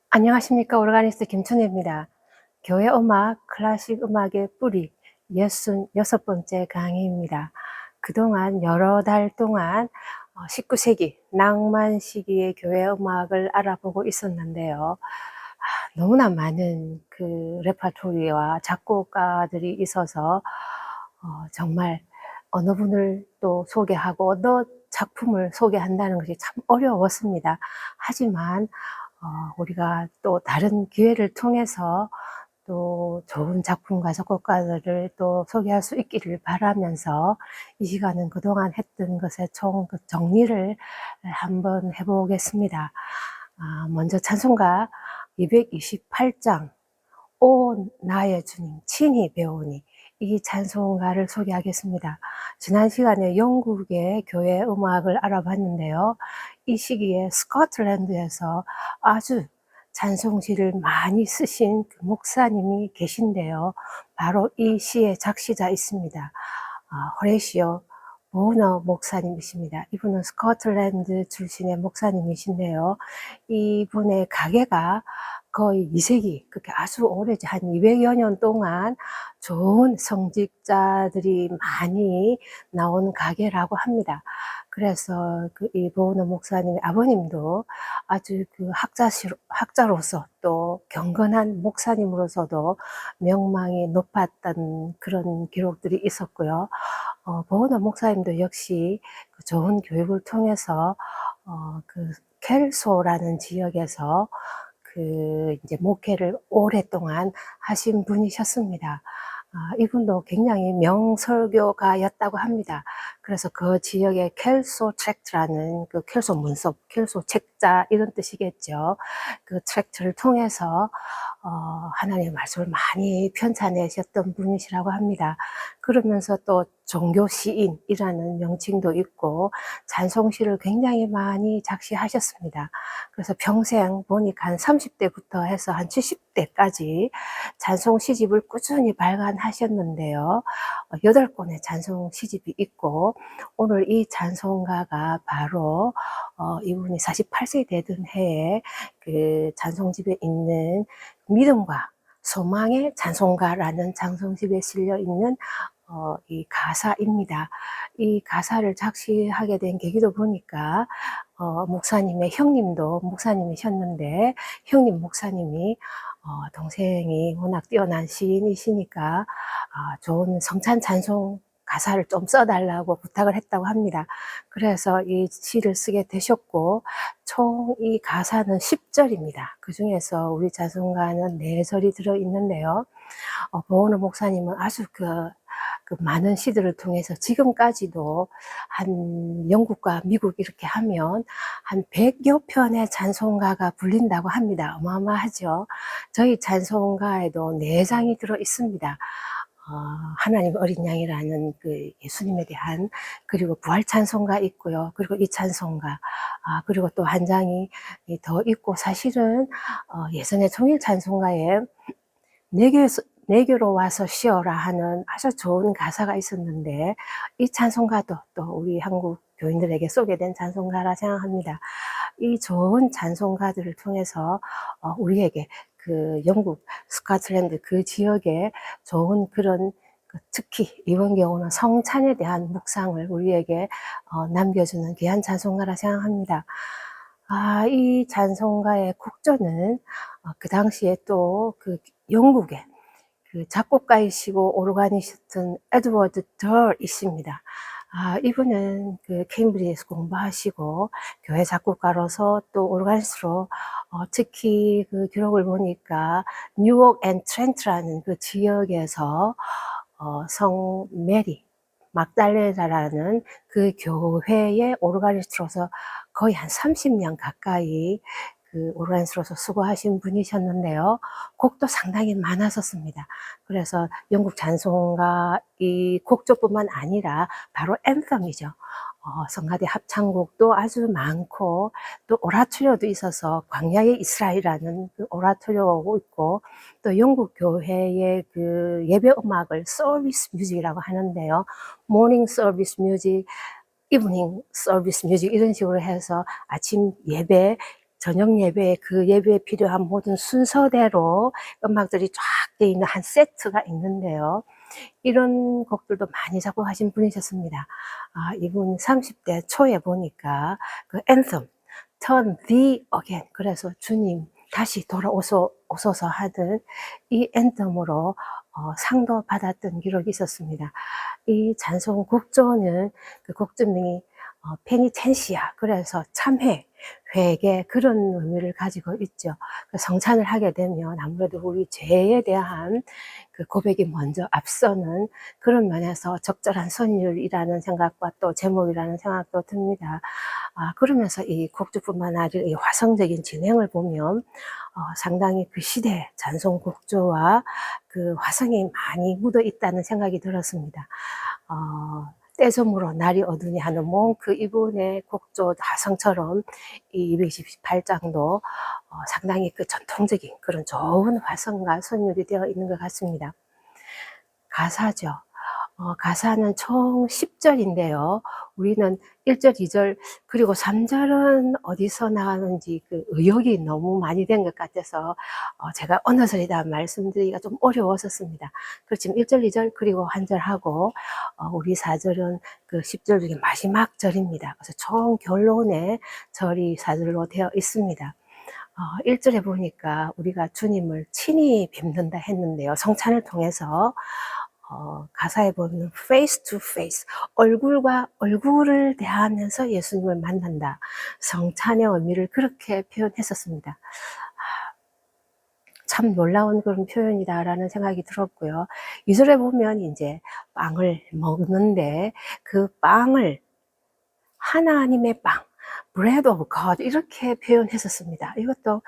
안녕하십니까. 오르가니스트 김춘혜입니다. 교회 음악, 클래식 음악의 뿌리 66번째 강의입니다. 그동안 여러 달 동안 19세기 낭만 시기의 교회 음악을 알아보고 있었는데요. 너무나 많은 그 레퍼토리와 작곡가들이 있어서 정말 어느 분을 또 소개하고 어느 작품을 소개한다는 것이 참 어려웠습니다. 하지만 우리가 또 다른 기회를 통해서 또 좋은 작품과 작곡가들을 또 소개할 수 있기를 바라면서 이 시간은 그동안 했던 것의 총 정리를 한번 해보겠습니다. 먼저 찬송가 228장 오 나의 주님 친히 배우니, 이 찬송가를 소개하겠습니다. 지난 시간에 영국의 교회 음악을 알아봤는데요. 이 시기에 스코틀랜드에서 아주 찬송시를 많이 쓰신 그 목사님이 계신데요. 바로 이 시의 작시자 있습니다. 호레시오 보너 목사님이십니다. 이분은 스코틀랜드 출신의 목사님이신데요. 이분의 가게가 거의 2세기, 그렇게 아주 오래전 한 200여 년 동안 좋은 성직자들이 많이 나온 가게라고 합니다. 그래서 이 보너 목사님의 아버님도 아주 그 학자로서 또 경건한 목사님으로서도 명망이 높았던 그런 기록들이 있었고요. 보너 목사님도 역시 그 좋은 교육을 통해서 그 켈소라는 지역에서 이제 목회를 오랫동안 하신 분이셨습니다. 이분도 굉장히 명설교가였다고 합니다. 그래서 그 지역의 켈소 트랙트라는 그 켈소 문서, 켈소 책자 이런 뜻이겠죠. 그 트랙트를 통해서 하나님의 말씀을 많이 편찬내셨던 분이시라고 합니다. 그러면서 또 종교 시인이라는 명칭도 있고 찬송시를 굉장히 많이 작시하셨습니다. 그래서 평생 보니까 한 30대부터 해서 한 70대까지 찬송 시집을 꾸준히 발간하셨는데요. 8권의 찬송 시집이 있고, 오늘 이 찬송가가 바로 이분이 48세 되던 해에 그 찬송집에 있는 믿음과 소망의 찬송가라는 찬송집에 실려 있는 이 가사입니다. 이 가사를 작시하게 된 계기도 보니까 목사님의 형님도 목사님이셨는데, 형님 목사님이 동생이 워낙 뛰어난 시인이시니까 좋은 성찬 찬송 가사를 좀 써달라고 부탁을 했다고 합니다. 그래서 이 시를 쓰게 되셨고, 총 이 가사는 10절입니다. 그 중에서 우리 찬송가는 4절이 들어있는데요. 보은호 목사님은 아주 그 많은 시들을 통해서 지금까지도 한 영국과 미국 이렇게 하면 한 100여 편의 찬송가가 불린다고 합니다. 어마어마하죠. 저희 찬송가에도 4장이 들어 있습니다. 하나님 어린 양이라는 그 예수님에 대한, 그리고 부활 찬송가 있고요. 그리고 이 찬송가, 그리고 또 한 장이 더 있고, 사실은 예전에 통일 찬송가에 내게로 와서 쉬어라 하는 아주 좋은 가사가 있었는데, 이 찬송가도 또 우리 한국 교인들에게 소개된 찬송가라 생각합니다. 이 좋은 찬송가들을 통해서 우리에게 그 영국 스코틀랜드 그 지역에 좋은 그런, 특히 이번 경우는 성찬에 대한 묵상을 우리에게 남겨주는 귀한 찬송가라 생각합니다. 이 찬송가의 곡조는 그 당시에 또 그 영국의 그 작곡가이시고 오르가니스트는 에드워드 덜이십니다. 이분은 그 케임브리지에서 공부하시고 교회 작곡가로서 또 오르가니스트로 특히 그 기록을 보니까 뉴욕 앤 트렌트라는 그 지역에서 성 메리 막달레나라는 그 교회의 오르가니스트로서 거의 한 30년 가까이 그 오르가니스트로서 수고하신 분이셨는데요. 곡도 상당히 많았었습니다. 그래서 영국 찬송가 이 곡조뿐만 아니라 바로 앤썸이죠. 성가대 합창곡도 아주 많고 또 오라토리오도 있어서 광야의 이스라엘이라는 그 오라토리오가 있고 또 영국 교회의 그 예배 음악을 서비스 뮤직이라고 하는데요. 모닝 서비스 뮤직, 이브닝 서비스 뮤직 이런 식으로 해서 아침 예배, 저녁 예배, 그 예배에 필요한 모든 순서대로 음악들이 쫙 되어 있는 한 세트가 있는데요. 이런 곡들도 많이 작곡하신 분이셨습니다. 이분 30대 초에 보니까 그 앤섬, Turn Thee Again, 그래서 주님 다시 돌아오소서 하던 이 앤섬으로 상도 받았던 기록이 있었습니다. 이 찬송 곡조는 그 곡조명이 페니텐시아, 그래서 참회, 회개, 그런 의미를 가지고 있죠. 성찬을 하게 되면 아무래도 우리 죄에 대한 그 고백이 먼저 앞서는 그런 면에서 적절한 선율이라는 생각과 또 제목이라는 생각도 듭니다. 그러면서 이 곡조뿐만 아니라 이 화성적인 진행을 보면 상당히 그 시대 찬송 곡조와 그 화성이 많이 묻어 있다는 생각이 들었습니다. 떼저물어 날이 어두니 하는 몽크 이분의 곡조 화성처럼 이 228장도 상당히 그 전통적인 그런 좋은 화성과 선율이 되어 있는 것 같습니다. 가사죠. 가사는 총 10절인데요. 우리는 1절, 2절, 그리고 3절은 어디서 나왔는지 그 의혹이 너무 많이 된 것 같아서 제가 어느 절이다 말씀드리기가 좀 어려웠었습니다. 그렇지만 1절, 2절, 그리고 한 절 하고 우리 4절은 그 10절 중에 마지막 절입니다. 그래서 총 결론의 절이 4절로 되어 있습니다. 1절에 보니까 우리가 주님을 친히 뵙는다 했는데요. 성찬을 통해서 가사에 보면 face to face, 얼굴과 얼굴을 대하면서 예수님을 만난다. 성찬의 의미를 그렇게 표현했었습니다. 참 놀라운 그런 표현이다라는 생각이 들었고요. 2절에 보면 이제 빵을 먹는데 그 빵을 하나님의 빵, bread of God 이렇게 표현했었습니다. 이것도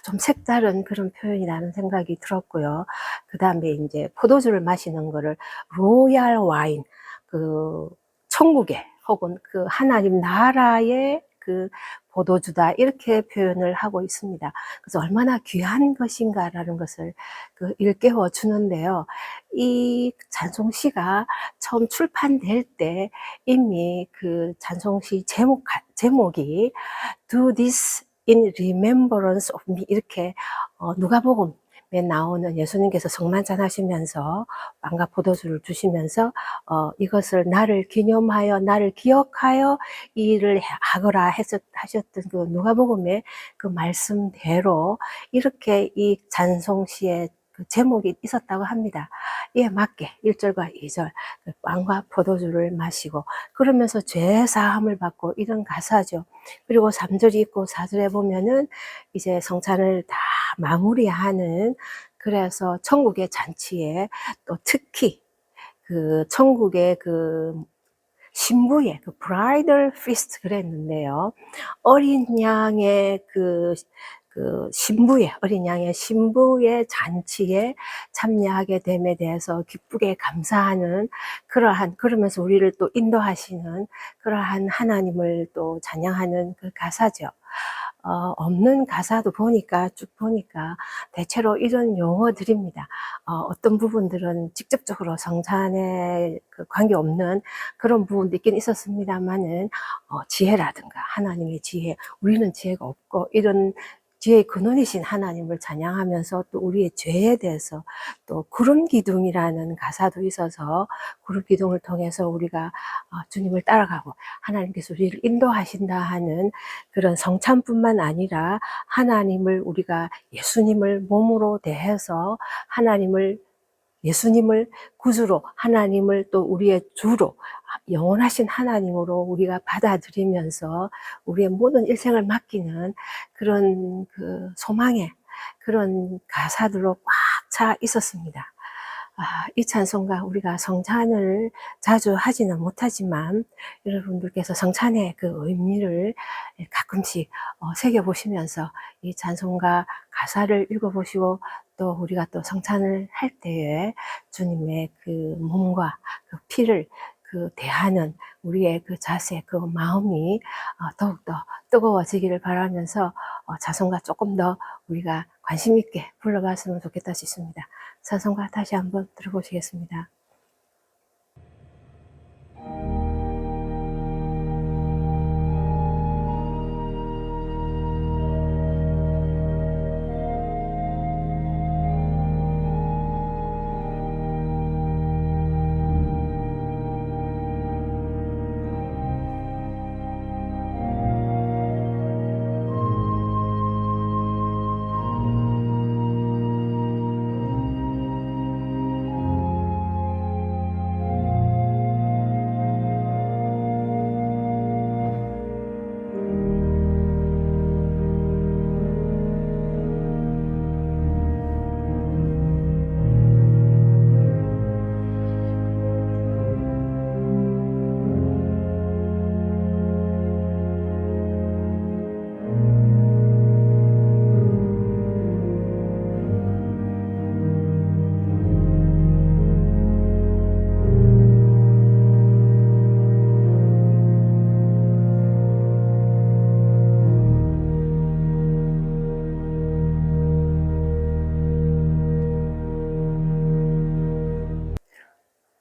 좀 색다른 그런 표현이라는 생각이 들었고요. 그 다음에 이제 포도주를 마시는 거를 로얄 와인, 그 천국의 혹은 그 하나님 나라의 그 포도주다 이렇게 표현을 하고 있습니다. 그래서 얼마나 귀한 것인가라는 것을 그 일깨워 주는데요. 이 찬송시가 처음 출판될 때 이미 그 찬송시 제목이 Do this in remembrance of me 이렇게 누가복음에 나오는 예수님께서 성만찬 하시면서 빵과 포도주를 주시면서 이것을 나를 기념하여 나를 기억하여 이 일을 하거라 하셨던 그 누가복음의 그 말씀대로 이렇게 이 찬송시의 그 제목이 있었다고 합니다. 이에 맞게 1절과 2절 빵과 포도주를 마시고 그러면서 죄 사함을 받고 이런 가사죠. 그리고 3절이 있고 4절에 보면은 이제 성찬을 다 마무리하는, 그래서 천국의 잔치에 또 특히 그 천국의 그 신부의 그 브라이덜 피스트 그랬는데요. 어린 양의 어린 양의 신부의 잔치에 참여하게 됨에 대해서 기쁘게 감사하는 그러면서 우리를 또 인도하시는 그러한 하나님을 또 찬양하는 그 가사죠. 없는 가사도 쭉 보니까 대체로 이런 용어들입니다. 어떤 부분들은 직접적으로 성찬에 그 관계없는 그런 부분도 있긴 있었습니다만은, 지혜라든가 하나님의 지혜, 우리는 지혜가 없고 이런 지혜의 근원이신 하나님을 찬양하면서 또 우리의 죄에 대해서 또 구름 기둥이라는 가사도 있어서 구름 기둥을 통해서 우리가 주님을 따라가고 하나님께서 우리를 인도하신다 하는 그런 성찬뿐만 아니라 하나님을 우리가 예수님을 몸으로 대해서 예수님을 구주로, 하나님을 또 우리의 주로, 영원하신 하나님으로 우리가 받아들이면서 우리의 모든 일생을 맡기는 그런 그 소망의 그런 가사들로 꽉 차 있었습니다. 이 찬송가 우리가 성찬을 자주 하지는 못하지만 여러분들께서 성찬의 그 의미를 가끔씩 새겨보시면서 이 찬송가 가사를 읽어보시고 또 우리가 또 성찬을 할 때에 주님의 그 몸과 그 피를 그 대하는 우리의 그 자세, 그 마음이 더욱더 뜨거워지기를 바라면서 찬송가 조금 더 우리가 관심 있게 불러봤으면 좋겠다 싶습니다. 찬송가 다시 한번 들어보시겠습니다.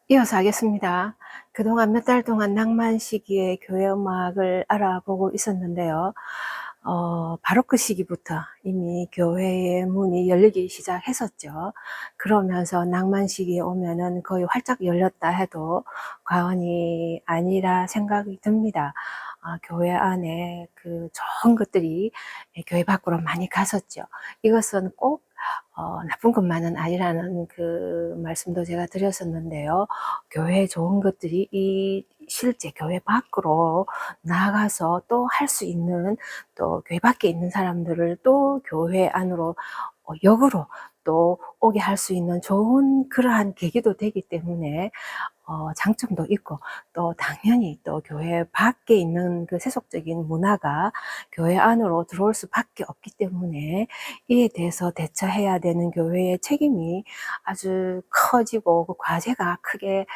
이어서 하겠습니다. 그동안 몇 달 동안 낭만 시기의 교회 음악을 알아보고 있었는데요. 바로크 시기부터 이미 교회의 문이 열리기 시작했었죠. 그러면서 낭만 시기에 오면은 거의 활짝 열렸다 해도 과언이 아니라 생각이 듭니다. 교회 안에 그 좋은 것들이 교회 밖으로 많이 갔었죠. 이것은 꼭 나쁜 것만은 아니라는 그 말씀도 제가 드렸었는데요. 교회에 좋은 것들이 이 실제 교회 밖으로 나가서 또 할 수 있는, 또 교회 밖에 있는 사람들을 또 교회 안으로 역으로 또 오게 할 수 있는 좋은 그러한 계기도 되기 때문에 장점도 있고, 또 당연히 또 교회 밖에 있는 그 세속적인 문화가 교회 안으로 들어올 수밖에 없기 때문에 이에 대해서 대처해야 되는 교회의 책임이 아주 커지고 그 과제가 크게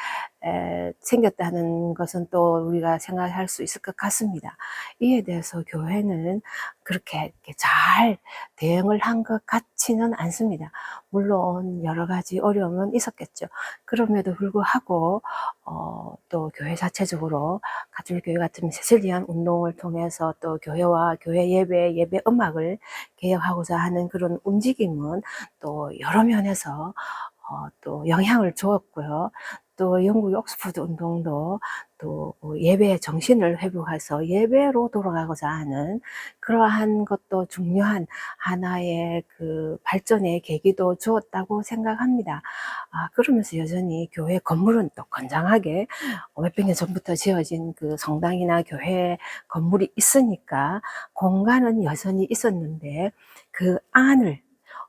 생겼다는 것은 또 우리가 생각할 수 있을 것 같습니다. 이에 대해서 교회는 그렇게 잘 대응을 한 것 같지는 않습니다. 물론 여러 가지 어려움은 있었겠죠. 그럼에도 불구하고 또 교회 자체적으로 가톨릭교회 같은 세슬리안 운동을 통해서 또 교회와 교회 예배 음악을 개혁하고자 하는 그런 움직임은 또 여러 면에서 또 영향을 주었고요. 또 영국 옥스퍼드 운동도 또 예배의 정신을 회복해서 예배로 돌아가고자 하는 그러한 것도 중요한 하나의 그 발전의 계기도 주었다고 생각합니다. 그러면서 여전히 교회 건물은 또 건장하게 몇백 년 전부터 지어진 그 성당이나 교회 건물이 있으니까 공간은 여전히 있었는데 그 안을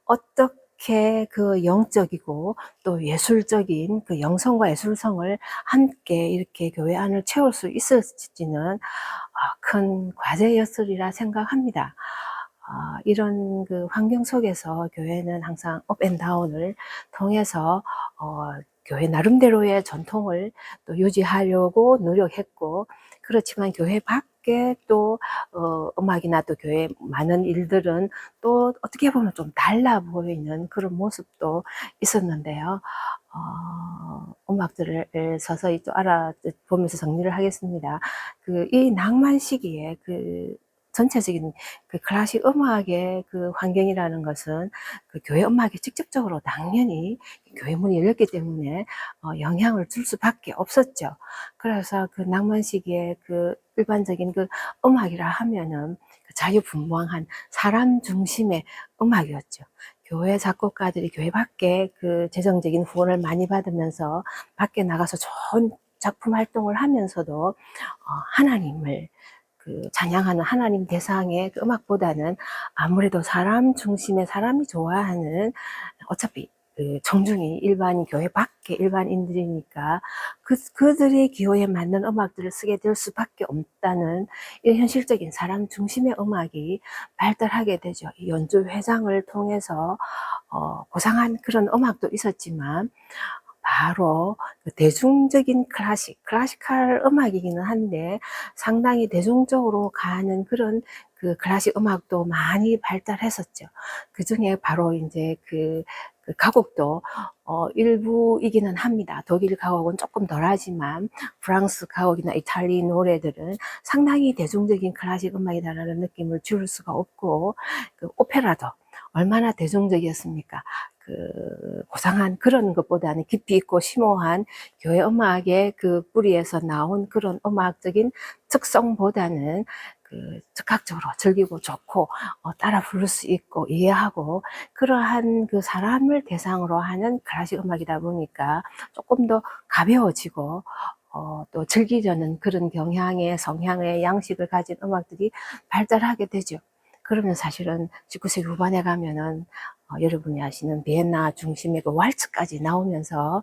어떻게 그 영적이고 또 예술적인 그 영성과 예술성을 함께 이렇게 교회 안을 채울 수 있을지는 큰 과제였으리라 생각합니다. 이런 그 환경 속에서 교회는 항상 업앤다운을 통해서 교회 나름대로의 전통을 또 유지하려고 노력했고, 그렇지만 교회 밖에 또 음악이나 또 교회 많은 일들은 또 어떻게 보면 좀 달라 보이는 그런 모습도 있었는데요. 음악들을 서서히 또 알아보면서 정리를 하겠습니다. 이 낭만 시기에 전체적인 그 클래식 음악의 그 환경이라는 것은 그 교회 음악에 직접적으로 당연히 교회 문이 열렸기 때문에 영향을 줄 수밖에 없었죠. 그래서 그 낭만 시기에 그 일반적인 그 음악이라 하면은 그 자유분방한 사람 중심의 음악이었죠. 교회 작곡가들이 교회 밖에 그 재정적인 후원을 많이 받으면서 밖에 나가서 좋은 작품 활동을 하면서도 하나님을 그 찬양하는 하나님 대상의 그 음악보다는 아무래도 사람 중심의 사람이 좋아하는, 어차피 그 청중이 일반 교회 밖의 일반인들이니까 그들의 기호에 맞는 음악들을 쓰게 될 수밖에 없다는 이 현실적인 사람 중심의 음악이 발달하게 되죠. 이 연주 회장을 통해서 고상한 그런 음악도 있었지만 바로 그 대중적인 클래시컬 음악이기는 한데 상당히 대중적으로 가는 그런 그 클래식 음악도 많이 발달했었죠. 그중에 바로 이제 그 가곡도 일부이기는 합니다. 독일 가곡은 조금 덜하지만 프랑스 가곡이나 이탈리 노래들은 상당히 대중적인 클래식 음악이다라는 느낌을 줄 수가 없고, 그 오페라도 얼마나 대중적이었습니까? 그 고상한 그런 것보다는 깊이 있고 심오한 교회 음악의 그 뿌리에서 나온 그런 음악적인 특성보다는 그 즉각적으로 즐기고 좋고 따라 부를 수 있고 이해하고 그러한 그 사람을 대상으로 하는 클래식 음악이다 보니까 조금 더 가벼워지고 또 즐기려는 그런 경향의 성향의 양식을 가진 음악들이 발달하게 되죠. 그러면 사실은 19세기 후반에 가면은 여러분이 아시는 비엔나 중심의 그 왈츠까지 나오면서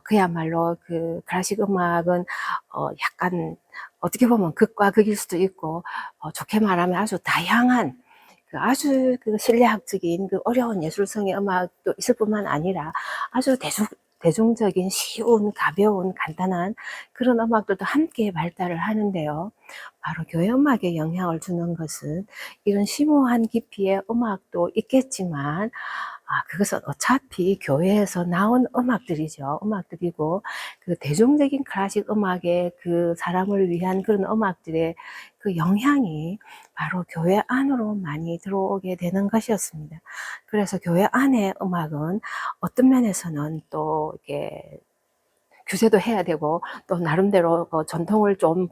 그야말로 그 클래식 음악은 약간 어떻게 보면 극과 극일 수도 있고 좋게 말하면 아주 다양한 그 아주 그 실내학적인 그 어려운 예술성의 음악도 있을 뿐만 아니라 아주 대중적인 쉬운 가벼운 간단한 그런 음악들도 함께 발달을 하는데요. 바로 교회 음악에 영향을 주는 것은 이런 심오한 깊이의 음악도 있겠지만 그것은 어차피 교회에서 나온 음악들이죠. 음악들이고 그 대중적인 클래식 음악의 그 사람을 위한 그런 음악들의 그 영향이 바로 교회 안으로 많이 들어오게 되는 것이었습니다. 그래서 교회 안의 음악은 어떤 면에서는 또 이렇게 규제도 해야 되고 또 나름대로 전통을 좀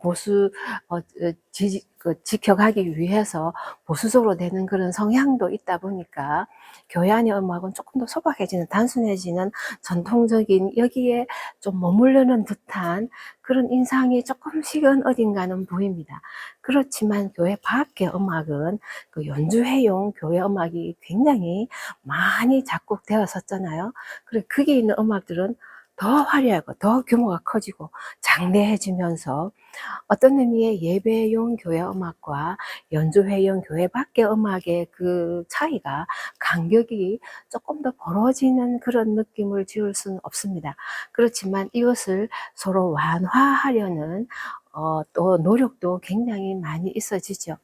지켜가기 위해서 보수적으로 되는 그런 성향도 있다 보니까 교회 안의 음악은 조금 더 소박해지는, 단순해지는, 전통적인 여기에 좀 머무르는 듯한 그런 인상이 조금씩은 어딘가는 보입니다. 그렇지만 교회 밖의 음악은 그 연주회용 교회 음악이 굉장히 많이 작곡되었었잖아요. 그래 거기에 있는 음악들은 더 화려하고 더 규모가 커지고 장대해지면서 어떤 의미의 예배용 교회 음악과 연주회용 교회 밖의 음악의 그 차이가, 간격이 조금 더 벌어지는 그런 느낌을 지울 수는 없습니다. 그렇지만 이것을 서로 완화하려는 또 노력도 굉장히 많이 있어지죠.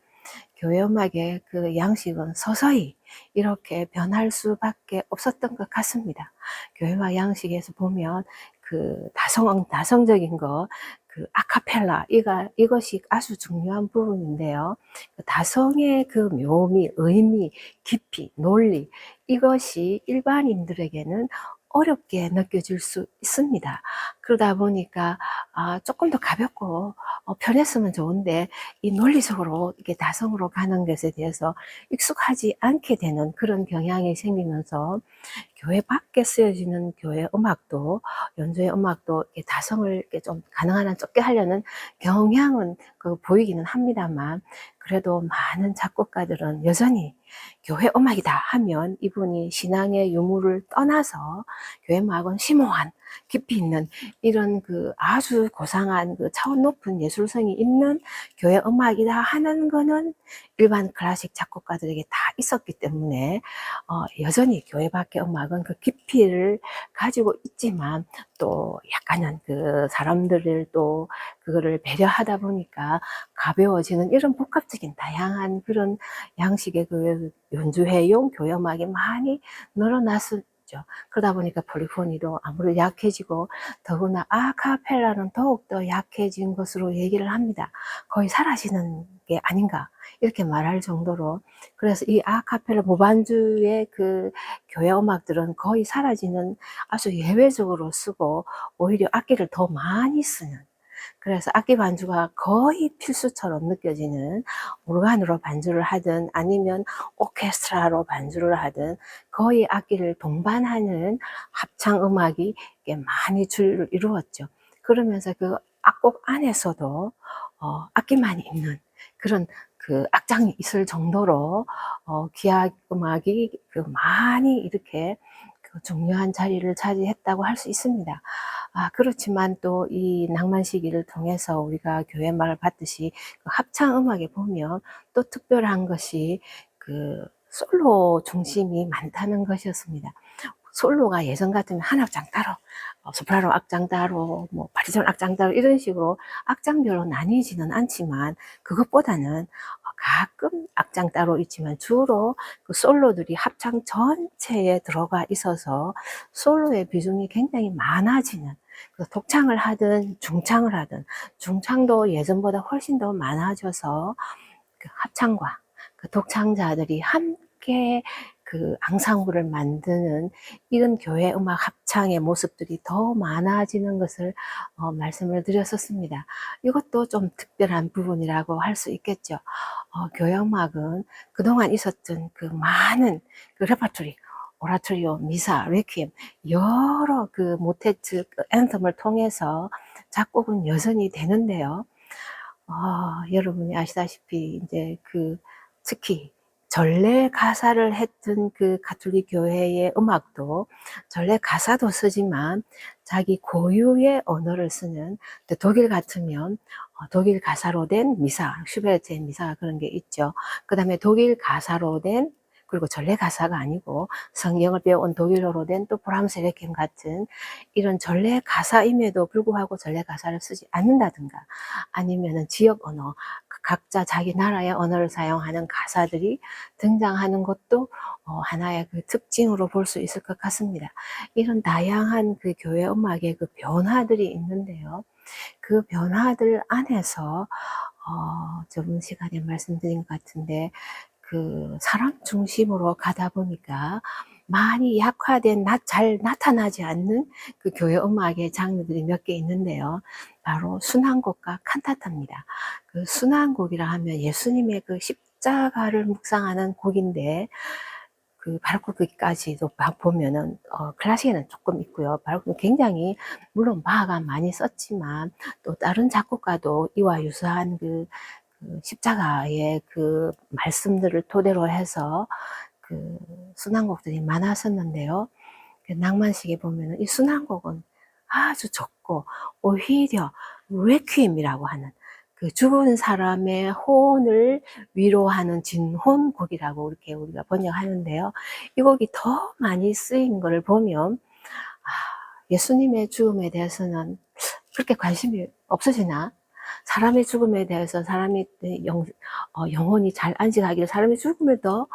교회 음악의 그 양식은 서서히 이렇게 변할 수밖에 없었던 것 같습니다. 교회 음악 양식에서 보면 그 다성적인 거, 그 아카펠라, 이것이 아주 중요한 부분인데요. 그 다성의 그 묘미, 의미, 깊이, 논리, 이것이 일반인들에게는 어렵게 느껴질 수 있습니다. 그러다 보니까 조금 더 가볍고 편했으면 좋은데 이 논리적으로 이렇게 다성으로 가는 것에 대해서 익숙하지 않게 되는 그런 경향이 생기면서 교회 밖에 쓰여지는 교회 음악도, 연주의 음악도 이렇게 다성을 이렇게 좀 가능한 한 적게 하려는 경향은 보이기는 합니다만, 그래도 많은 작곡가들은 여전히 교회 음악이다 하면 이분이 신앙의 유무를 떠나서 교회 음악은 심오한 깊이 있는 이런 그 아주 고상한 그 차원 높은 예술성이 있는 교회 음악이다 하는 거는 일반 클래식 작곡가들에게 다 있었기 때문에 여전히 교회 밖의 음악은 그 깊이를 가지고 있지만 또 약간은 그 사람들을 또 그거를 배려하다 보니까 가벼워지는 이런 복합적인 다양한 그런 양식의 그 연주회용 교회 음악이 많이 있죠. 그러다 보니까 폴리포니도 아무래도 약해지고, 더구나 아카펠라는 더욱더 약해진 것으로 얘기를 합니다. 거의 사라지는 게 아닌가 이렇게 말할 정도로. 그래서 이 아카펠라 무반주의 그 교회 음악들은 거의 사라지는, 아주 예외적으로 쓰고 오히려 악기를 더 많이 쓰는, 그래서 악기 반주가 거의 필수처럼 느껴지는, 오르간으로 반주를 하든 아니면 오케스트라로 반주를 하든 거의 악기를 동반하는 합창 음악이 많이 주를 이루었죠. 그러면서 그 악곡 안에서도 악기만 있는 그런 그 악장이 있을 정도로 기악 음악이 많이 이렇게 중요한 자리를 차지했다고 할 수 있습니다. 그렇지만 또 이 낭만 시기를 통해서 우리가 교회 음악을 받듯이 그 합창 음악에 보면 또 특별한 것이 그 솔로 중심이 많다는 것이었습니다. 솔로가 예전 같으면 한 악장 따로, 소프라노 악장 따로, 뭐 바리톤 악장 따로 이런 식으로 악장별로 나뉘지는 않지만, 그것보다는 가끔 악장 따로 있지만 주로 그 솔로들이 합창 전체에 들어가 있어서 솔로의 비중이 굉장히 많아지는, 독창을 하든 중창을 하든, 중창도 예전보다 훨씬 더 많아져서 그 합창과 그 독창자들이 함께 그 앙상블을 만드는 이런 교회 음악 합창의 모습들이 더 많아지는 것을 말씀을 드렸었습니다. 이것도 좀 특별한 부분이라고 할 수 있겠죠. 교회 음악은 그동안 있었던 그 많은 그 레퍼토리, 오라토리오, 미사, 레퀴엠, 여러 그 모테트, 그 앤섬을 통해서 작곡은 여전히 되는데요. 여러분이 아시다시피 이제 그 특히 전래 가사를 했던 그 가톨릭 교회의 음악도 전래 가사도 쓰지만 자기 고유의 언어를 쓰는, 독일 같으면 독일 가사로 된 미사, 슈베르트의 미사, 그런 게 있죠. 그 다음에 독일 가사로 된, 그리고 전래 가사가 아니고 성경을 배운 독일어로 된 또 브람스 레퀴엠 같은 이런 전래 가사임에도 불구하고 전래 가사를 쓰지 않는다든가, 아니면은 지역 언어, 각자 자기 나라의 언어를 사용하는 가사들이 등장하는 것도 하나의 그 특징으로 볼 수 있을 것 같습니다. 이런 다양한 그 교회 음악의 그 변화들이 있는데요. 그 변화들 안에서 저번 시간에 말씀드린 것 같은데, 그 사람 중심으로 가다 보니까 많이 약화된, 잘 나타나지 않는 그 교회 음악의 장르들이 몇 개 있는데요. 바로 순환곡과 칸타타입니다. 그 순환곡이라 하면 예수님의 그 십자가를 묵상하는 곡인데, 그 바로크 거기까지도 보면은 클래식에는 조금 있고요. 바로크는 굉장히, 물론 바하가 많이 썼지만 또 다른 작곡가도 이와 유사한 그 십자가의 그 말씀들을 토대로 해서 그 순환곡들이 많았었는데요. 그 낭만식에 보면은 이 순환곡은 아주 적고, 오히려 레퀴엠이라고 하는 그 죽은 사람의 혼을 위로하는 진혼곡이라고 이렇게 우리가 번역하는데요. 이 곡이 더 많이 쓰인 것을 보면 예수님의 죽음에 대해서는 그렇게 관심이 없으시나? 사람의 죽음에 대해서 사람이 영혼이 잘 안식하기를, 사람의 죽음을 더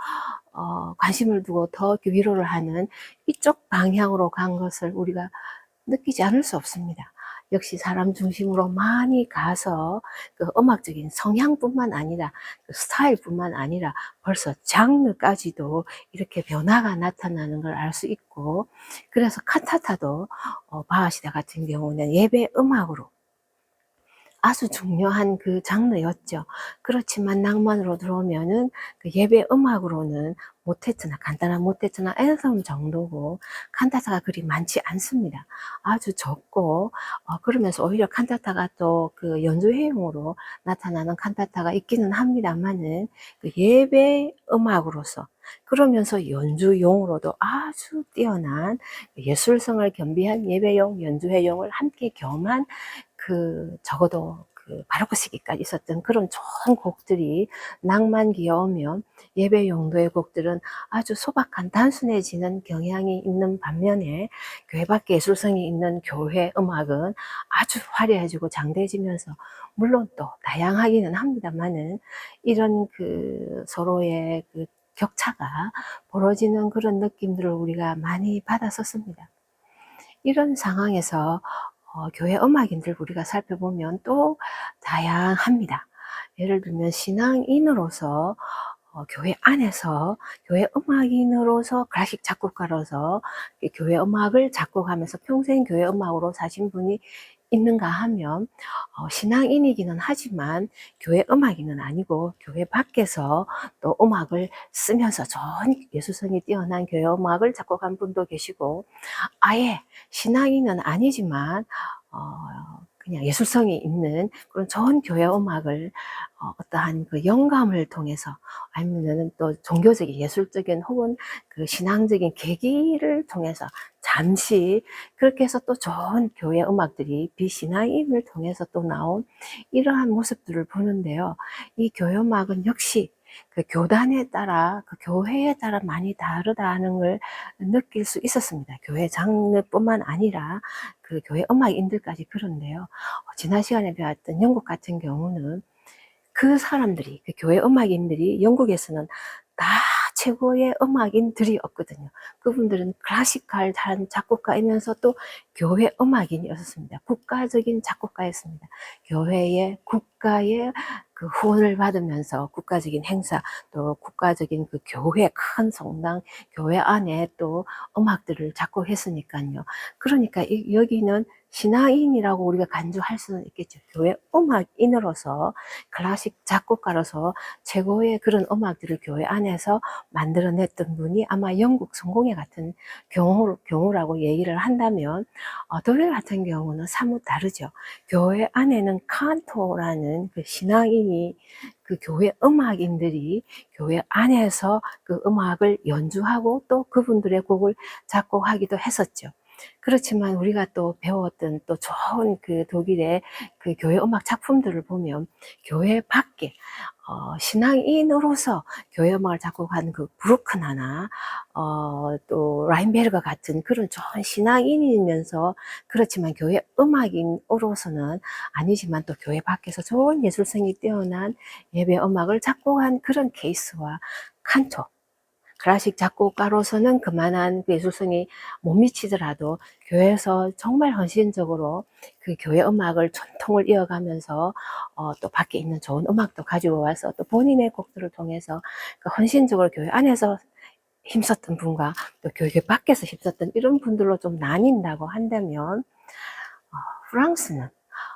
관심을 두고 더 위로를 하는 이쪽 방향으로 간 것을 우리가 느끼지 않을 수 없습니다. 역시 사람 중심으로 많이 가서 그 음악적인 성향뿐만 아니라, 그 스타일뿐만 아니라 벌써 장르까지도 이렇게 변화가 나타나는 걸 알 수 있고, 그래서 칸타타도 바하 시대 같은 경우는 예배 음악으로 아주 중요한 그 장르였죠. 그렇지만 낭만으로 들어오면은 그 예배 음악으로는 모테트나, 간단한 모테트나 앤섬 정도고, 칸타타가 그리 많지 않습니다. 아주 적고, 그러면서 오히려 칸타타가 또 그 연주회용으로 나타나는 칸타타가 있기는 합니다만은, 그 예배 음악으로서, 그러면서 연주용으로도 아주 뛰어난 예술성을 겸비한 예배용, 연주회용을 함께 겸한, 그 적어도 그 바로크 시기까지 있었던 그런 좋은 곡들이, 낭만 귀여우면 예배 용도의 곡들은 아주 소박한 단순해지는 경향이 있는 반면에, 교회밖에 예술성이 있는 교회 음악은 아주 화려해지고 장대해지면서, 물론 또 다양하기는 합니다만은, 이런 그 서로의 그 격차가 벌어지는 그런 느낌들을 우리가 많이 받았었습니다. 이런 상황에서 교회 음악인들 우리가 살펴보면 또 다양합니다. 예를 들면 신앙인으로서 교회 안에서 교회 음악인으로서 클래식 작곡가로서 교회 음악을 작곡하면서 평생 교회 음악으로 사신 분이 있는가 하면 신앙인이기는 하지만 교회 음악인은 아니고 교회 밖에서 또 음악을 쓰면서 좋은 예술성이 뛰어난 교회 음악을 작곡한 분도 계시고, 아예 신앙인은 아니지만 그냥 예술성이 있는 그런 좋은 교회 음악을 어떠한 그 영감을 통해서, 아니면은 또 종교적인 예술적인 혹은 그 신앙적인 계기를 통해서 잠시 그렇게 해서 또 좋은 교회 음악들이 비신앙인을 통해서 또 나온 이러한 모습들을 보는데요. 이 교회 음악은 역시 그 교단에 따라, 그 교회에 따라 많이 다르다는 걸 느낄 수 있었습니다. 교회 장르뿐만 아니라 그 교회 음악인들까지 그런데요. 지난 시간에 배웠던 영국 같은 경우는 그 사람들이, 그 교회 음악인들이 영국에서는 다 최고의 음악인들이었거든요. 그분들은 클래시컬 한 작곡가이면서 또 교회 음악인이었습니다. 국가적인 작곡가였습니다. 교회의, 국가의 그 후원을 받으면서 국가적인 행사, 또 국가적인 그 교회, 큰 성당, 교회 안에 또 음악들을 작곡했으니까요. 그러니까 여기는 신앙인이라고 우리가 간주할 수는 있겠죠. 교회 음악인으로서, 클래식 작곡가로서 최고의 그런 음악들을 교회 안에서 만들어냈던 분이 아마 영국 성공회 같은 경우라고 얘기를 한다면, 독일 같은 경우는 사뭇 다르죠. 교회 안에는 칸토라는 그 신앙인이, 그 교회 음악인들이 교회 안에서 그 음악을 연주하고 또 그분들의 곡을 작곡하기도 했었죠. 그렇지만 우리가 또 배웠던 또 좋은 그 독일의 그 교회 음악 작품들을 보면, 교회 밖에 신앙인으로서 교회 음악을 작곡한 그 브루크나나 또 라인베르거 같은 그런 좋은 신앙인이면서, 그렇지만 교회 음악인으로서는 아니지만 또 교회 밖에서 좋은 예술성이 뛰어난 예배 음악을 작곡한 그런 케이스와, 칸토 클래식 작곡가로서는 그만한 그 예술성이 못 미치더라도 교회에서 정말 헌신적으로 그 교회 음악을 전통을 이어가면서 또 밖에 있는 좋은 음악도 가지고 와서 또 본인의 곡들을 통해서 그 헌신적으로 교회 안에서 힘썼던 분과 또 교회 밖에서 힘썼던 이런 분들로 좀 나뉜다고 한다면, 프랑스는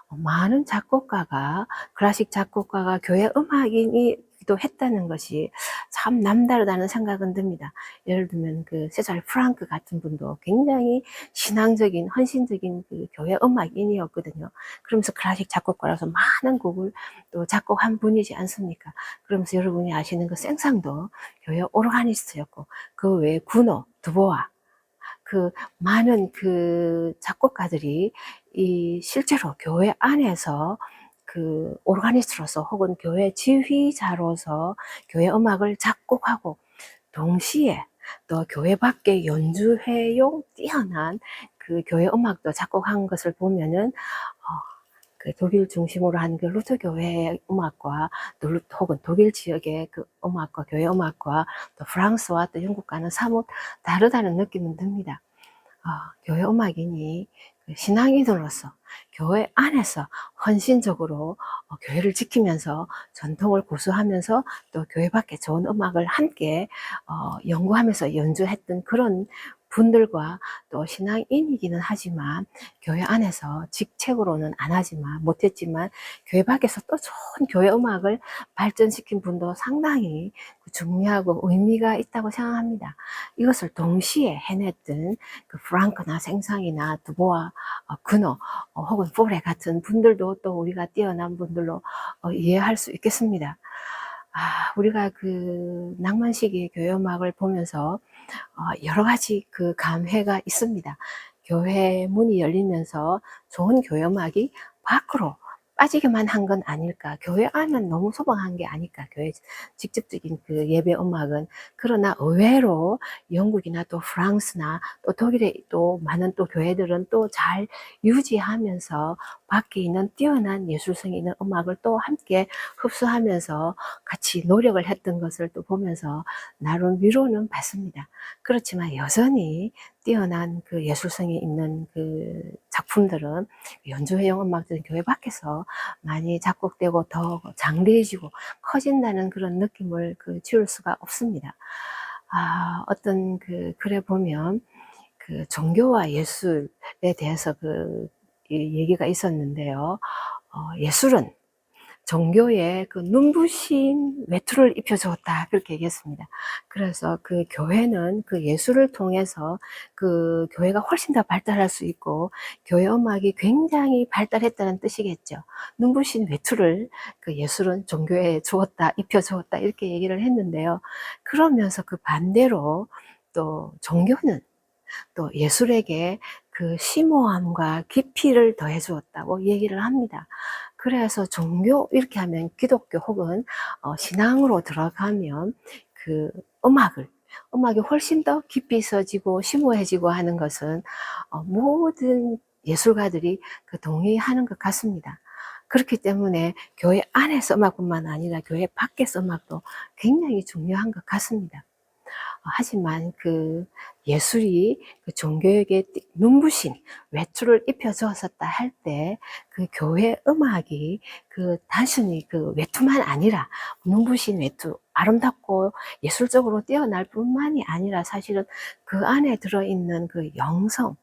많은 작곡가가, 클래식 작곡가가 교회 음악인이기도 했다는 것이 참 남다르다는 생각은 듭니다. 예를 들면 그 세잘 프랑크 같은 분도 굉장히 신앙적인, 헌신적인 그 교회 음악인이었거든요. 그러면서 클래식 작곡가라서 많은 곡을 또 작곡한 분이지 않습니까? 그러면서 여러분이 아시는 그 생상도 교회 오르가니스트였고, 그 외에 구노, 두보아, 그 많은 그 작곡가들이 이 실제로 교회 안에서 그 오르가니스트로서 혹은 교회 지휘자로서 교회 음악을 작곡하고, 동시에 또 교회 밖에 연주회용 뛰어난 그 교회 음악도 작곡한 것을 보면은 그 독일 중심으로 한 그 루터 교회의 음악과, 또 혹은 독일 지역의 그 음악과, 교회 음악과 또 프랑스와 또 영국과는 사뭇 다르다는 느낌은 듭니다. 교회 음악인이 그 신앙인으로서 교회 안에서 헌신적으로 교회를 지키면서 전통을 고수하면서 또 교회 밖에 좋은 음악을 함께 연구하면서 연주했던 그런 분들과, 또 신앙인이기는 하지만 교회 안에서 직책으로는 안 하지만, 못했지만 교회 밖에서 또 좋은 교회 음악을 발전시킨 분도 상당히 중요하고 의미가 있다고 생각합니다. 이것을 동시에 해냈던 그 프랑크나 생상이나 두보아, 그노, 혹은 포레 같은 분들도 또 우리가 뛰어난 분들로 이해할 수 있겠습니다. 우리가 그 낭만시기의 교회 음악을 보면서 여러 가지 그 감회가 있습니다. 교회 문이 열리면서 좋은 교회 음악이 밖으로 빠지게만 한 건 아닐까. 교회 안은 너무 소박한 게 아닐까. 교회 직접적인 그 예배 음악은. 그러나 의외로 영국이나 또 프랑스나 또 독일의 또 많은 또 교회들은 또 잘 유지하면서 밖에 있는 뛰어난 예술성이 있는 음악을 또 함께 흡수하면서 같이 노력을 했던 것을 또 보면서 나름 위로는 받습니다. 그렇지만 여전히 뛰어난 그 예술성이 있는 그 작품들은 연주회용 음악들은 교회 밖에서 많이 작곡되고 더 장대해지고 커진다는 그런 느낌을 지울 수가 없습니다. 어떤 글에 보면 그 종교와 예술에 대해서 이 얘기가 있었는데요. 예술은 종교에 그 눈부신 외투를 입혀주었다. 그렇게 얘기했습니다. 그래서 그 교회는 그 예술을 통해서 그 교회가 훨씬 더 발달할 수 있고 교회 음악이 굉장히 발달했다는 뜻이겠죠. 눈부신 외투를 그 예술은 종교에 주었다, 입혀주었다 이렇게 얘기를 했는데요. 그러면서 그 반대로 또 종교는 또 예술에게 그 심오함과 깊이를 더해 주었다고 얘기를 합니다. 그래서 종교 이렇게 하면 기독교 혹은 신앙으로 들어가면 그 음악이 훨씬 더 깊이 있어지고 심오해지고 하는 것은 모든 예술가들이 동의하는 것 같습니다. 그렇기 때문에 교회 안에서 음악뿐만 아니라 교회 밖에서 음악도 굉장히 중요한 것 같습니다. 하지만 그 예술이 그 종교에게 눈부신 외투를 입혀 주었었다 할 때 그 교회 음악이 단순히 그 외투만 아니라 눈부신 외투, 아름답고 예술적으로 뛰어날 뿐만이 아니라 사실은 그 안에 들어있는 그 영성,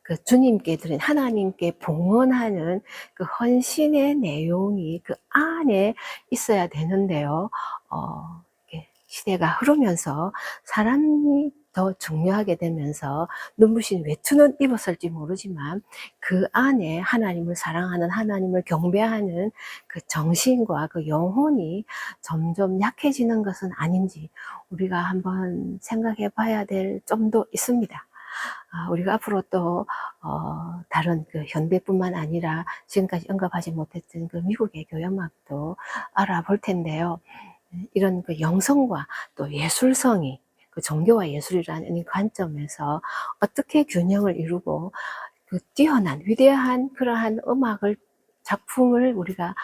그 주님께 드린 하나님께 봉헌하는 그 헌신의 내용이 그 안에 있어야 되는데요. 이렇게 시대가 흐르면서 사람이 더 중요하게 되면서 눈부신 외투는 입었을지 모르지만 그 안에 하나님을 사랑하는, 하나님을 경배하는 그 정신과 그 영혼이 점점 약해지는 것은 아닌지 우리가 한번 생각해 봐야 될 점도 있습니다. 우리가 앞으로 또 다른 그 현대뿐만 아니라 지금까지 언급하지 못했던 그 미국의 교회음악도 알아볼 텐데요. 이런 그 영성과 또 예술성이 그 종교와 예술이라는 이 관점에서 어떻게 균형을 이루고 그 뛰어난 위대한 그러한 작품을 우리가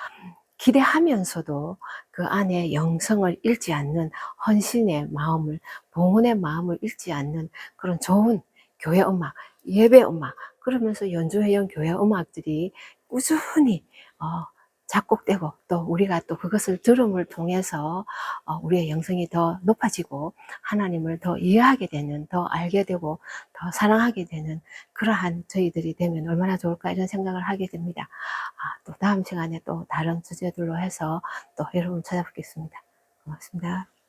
기대하면서도 그 안에 영성을 잃지 않는 헌신의 마음을, 봉헌의 마음을 잃지 않는 그런 좋은 교회 음악, 예배 음악, 그러면서 연주회용 교회 음악들이 꾸준히 작곡되고 또 우리가 또 그것을 들음을 통해서 우리의 영성이 더 높아지고 하나님을 더 이해하게 되는, 더 알게 되고 더 사랑하게 되는 그러한 저희들이 되면 얼마나 좋을까 이런 생각을 하게 됩니다. 또 다음 시간에 또 다른 주제들로 해서 또 여러분 찾아뵙겠습니다. 고맙습니다.